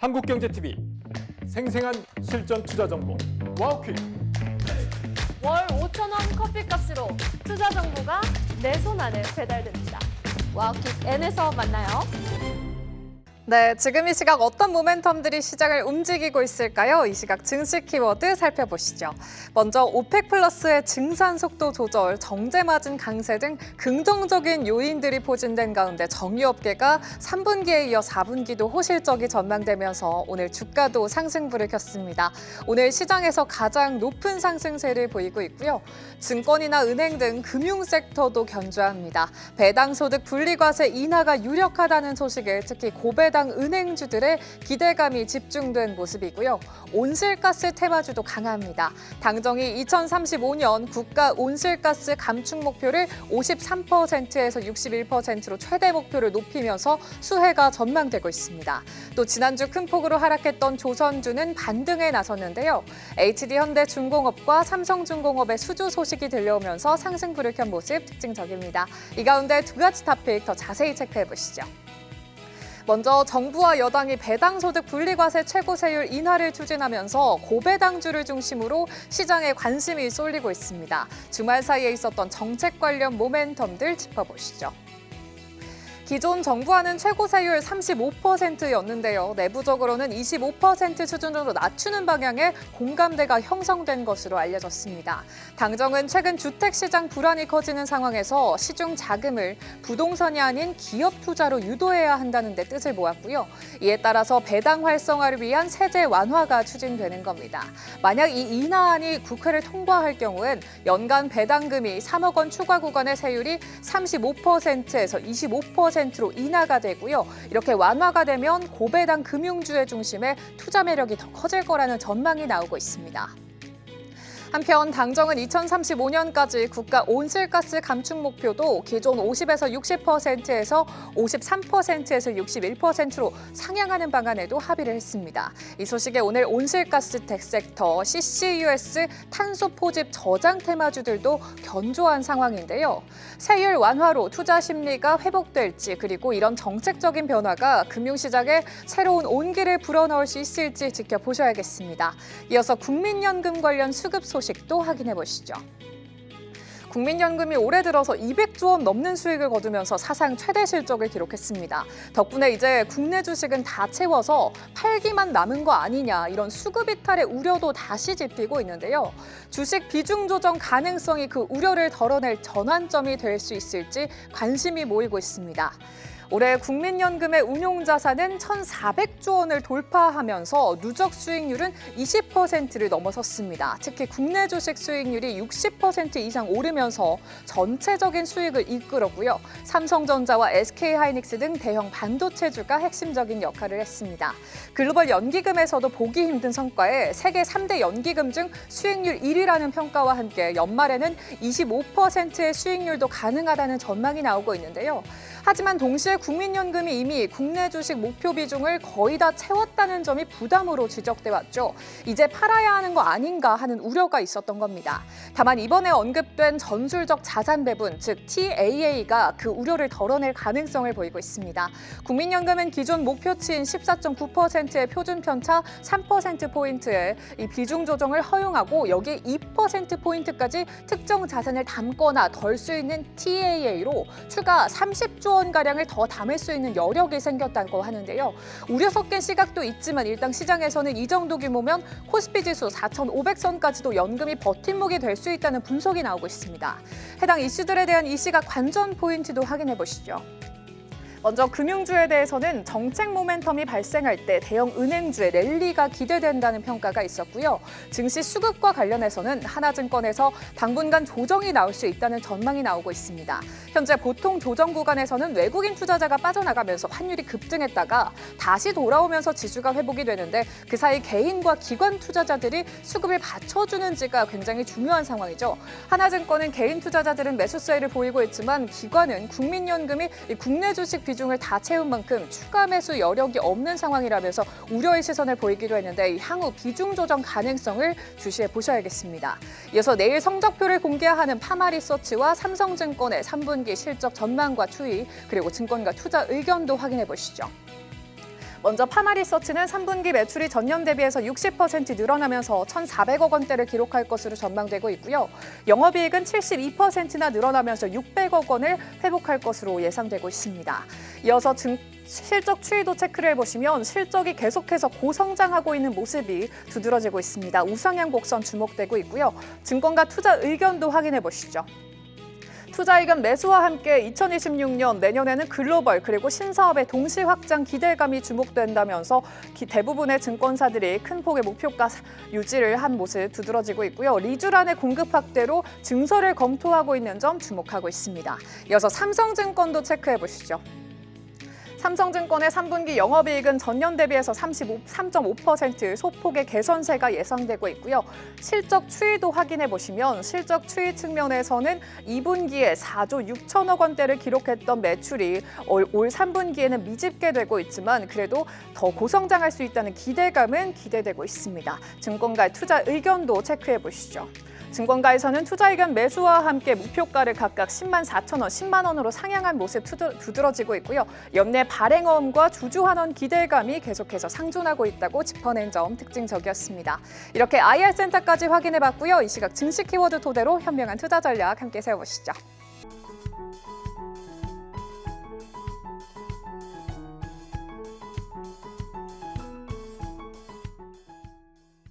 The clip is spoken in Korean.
한국경제TV 생생한 실전 투자 정보 와우퀵. 월 5,000원 커피값으로 투자 정보가 내 손 안에 배달됩니다. 와우킥 N에서 만나요. 네, 지금 이 시각 어떤 모멘텀들이 시장을 움직이고 있을까요? 이 시각 증시 키워드 살펴보시죠. 먼저 오펙 플러스의 증산 속도 조절, 정제 마진 강세 등 긍정적인 요인들이 포진된 가운데 정유업계가 3분기에 이어 4분기도 호실적이 전망되면서 오늘 주가도 상승불을 켰습니다. 오늘 시장에서 가장 높은 상승세를 보이고 있고요. 증권이나 은행 등 금융 섹터도 견조합니다. 배당 소득 분리과세 인하가 유력하다는 소식에 특히 고배당 은행주들의 기대감이 집중된 모습이고요. 온실가스 테마주도 강합니다. 당정이 2035년 국가 온실가스 감축 목표를 53%에서 61%로 최대 목표를 높이면서 수혜가 전망되고 있습니다. 또 지난주 큰 폭으로 하락했던 조선주는 반등에 나섰는데요. HD현대중공업과 삼성중공업의 수주 소식이 들려오면서 상승불을 켠 모습 특징적입니다. 이 가운데 두 가지 토픽 더 자세히 체크해 보시죠. 먼저 정부와 여당이 배당소득 분리과세 최고세율 인하를 추진하면서 고배당주를 중심으로 시장에 관심이 쏠리고 있습니다. 주말 사이에 있었던 정책 관련 모멘텀들 짚어보시죠. 기존 정부안은 최고세율 35%였는데요. 내부적으로는 25% 수준으로 낮추는 방향의 공감대가 형성된 것으로 알려졌습니다. 당정은 최근 주택시장 불안이 커지는 상황에서 시중 자금을 부동산이 아닌 기업 투자로 유도해야 한다는 데 뜻을 모았고요. 이에 따라서 배당 활성화를 위한 세제 완화가 추진되는 겁니다. 만약 이 인하안이 국회를 통과할 경우엔 연간 배당금이 3억 원 추가 구간의 세율이 35%에서 25%로 인하가 되고요. 이렇게 완화가 되면 고배당 금융주의 중심의 투자 매력이 더 커질 거라는 전망이 나오고 있습니다. 한편 당정은 2035년까지 국가 온실가스 감축 목표도 기존 50에서 60%에서 53%에서 61%로 상향하는 방안에도 합의를 했습니다. 이 소식에 오늘 온실가스 텍 섹터, CCUS, 탄소 포집 저장 테마주들도 견조한 상황인데요. 세율 완화로 투자 심리가 회복될지 그리고 이런 정책적인 변화가 금융시장에 새로운 온기를 불어넣을 수 있을지 지켜보셔야겠습니다. 이어서 국민연금 관련 수급 소식도 확인해 보시죠. 국민연금이 올해 들어서 200조 원 넘는 수익을 거두면서 사상 최대 실적을 기록했습니다. 덕분에 이제 국내 주식은 다 채워서 팔기만 남은 거 아니냐 이런 수급 이탈의 우려도 다시 짚히고 있는데요. 주식 비중 조정 가능성이 그 우려를 덜어낼 전환점이 될 수 있을지 관심이 모이고 있습니다. 올해 국민연금의 운용자산은 1,400조 원을 돌파하면서 누적 수익률은 20%를 넘어섰습니다. 특히 국내 주식 수익률이 60% 이상 오르면서 전체적인 수익을 이끌었고요. 삼성전자와 SK하이닉스 등 대형 반도체주가 핵심적인 역할을 했습니다. 글로벌 연기금에서도 보기 힘든 성과에 세계 3대 연기금 중 수익률 1위라는 평가와 함께 연말에는 25%의 수익률도 가능하다는 전망이 나오고 있는데요. 하지만 동시에 국민연금이 이미 국내 주식 목표 비중을 거의 다 채웠다는 점이 부담으로 지적돼 왔죠. 이제 팔아야 하는 거 아닌가 하는 우려가 있었던 겁니다. 다만 이번에 언급된 전술적 자산 배분, 즉 TAA가 그 우려를 덜어낼 가능성을 보이고 있습니다. 국민연금은 기존 목표치인 14.9%의 표준 편차 3%포인트에 이 비중 조정을 허용하고 여기에 2%포인트까지 특정 자산을 담거나 덜 수 있는 TAA로 추가 30조 원가량을 더 담을 수 있는 여력이 생겼다고 하는데요. 우려 섞인 시각도 있지만 일단 시장에서는 이 정도 규모면 코스피 지수 4,500선까지도 연금이 버팀목이 될 수 있다는 분석이 나오고 있습니다. 해당 이슈들에 대한 이 시각 관전 포인트도 확인해 보시죠. 먼저 금융주에 대해서는 정책 모멘텀이 발생할 때 대형 은행주의 랠리가 기대된다는 평가가 있었고요. 증시 수급과 관련해서는 하나증권에서 당분간 조정이 나올 수 있다는 전망이 나오고 있습니다. 현재 보통 조정 구간에서는 외국인 투자자가 빠져나가면서 환율이 급등했다가 다시 돌아오면서 지수가 회복이 되는데 그 사이 개인과 기관 투자자들이 수급을 받쳐주는지가 굉장히 중요한 상황이죠. 하나증권은 개인 투자자들은 매수세를 보이고 있지만 기관은 국민연금이 국내 주식 비중을 다 채운 만큼 추가 매수 여력이 없는 상황이라면서 우려의 시선을 보이기도 했는데 향후 비중 조정 가능성을 주시해 보셔야겠습니다. 이어서 내일 성적표를 공개하는 파마리서치와 삼성증권의 3분기 실적 전망과 추이 그리고 증권가 투자 의견도 확인해 보시죠. 먼저 파마리서치는 3분기 매출이 전년 대비해서 60% 늘어나면서 1,400억 원대를 기록할 것으로 전망되고 있고요. 영업이익은 72%나 늘어나면서 600억 원을 회복할 것으로 예상되고 있습니다. 이어서 실적 추이도 체크를 해보시면 실적이 계속해서 고성장하고 있는 모습이 두드러지고 있습니다. 우상향 곡선 주목되고 있고요. 증권가 투자 의견도 확인해 보시죠. 투자 의견 매수와 함께 2026년 내년에는 글로벌 그리고 신사업의 동시 확장 기대감이 주목된다면서 대부분의 증권사들이 큰 폭의 목표가 유지를 한 모습 두드러지고 있고요. 리주란의 공급 확대로 증설을 검토하고 있는 점 주목하고 있습니다. 이어서 삼성증권도 체크해 보시죠. 삼성증권의 3분기 영업이익은 전년 대비해서 3.5% 소폭의 개선세가 예상되고 있고요. 실적 추이도 확인해 보시면 실적 추이 측면에서는 2분기에 4조 6천억 원대를 기록했던 매출이 올 3분기에는 미집계되고 있지만 그래도 더 고성장할 수 있다는 기대감은 기대되고 있습니다. 증권가의 투자 의견도 체크해 보시죠. 증권가에서는 투자 의견 매수와 함께 목표가를 각각 10만 4천 원, 10만 원으로 상향한 모습 두드러지고 있고요. 연내 발행어음과 주주환원 기대감이 계속해서 상존하고 있다고 짚어낸 점 특징적이었습니다. 이렇게 IR센터까지 확인해봤고요. 이 시각 증시 키워드 토대로 현명한 투자 전략 함께 세워보시죠.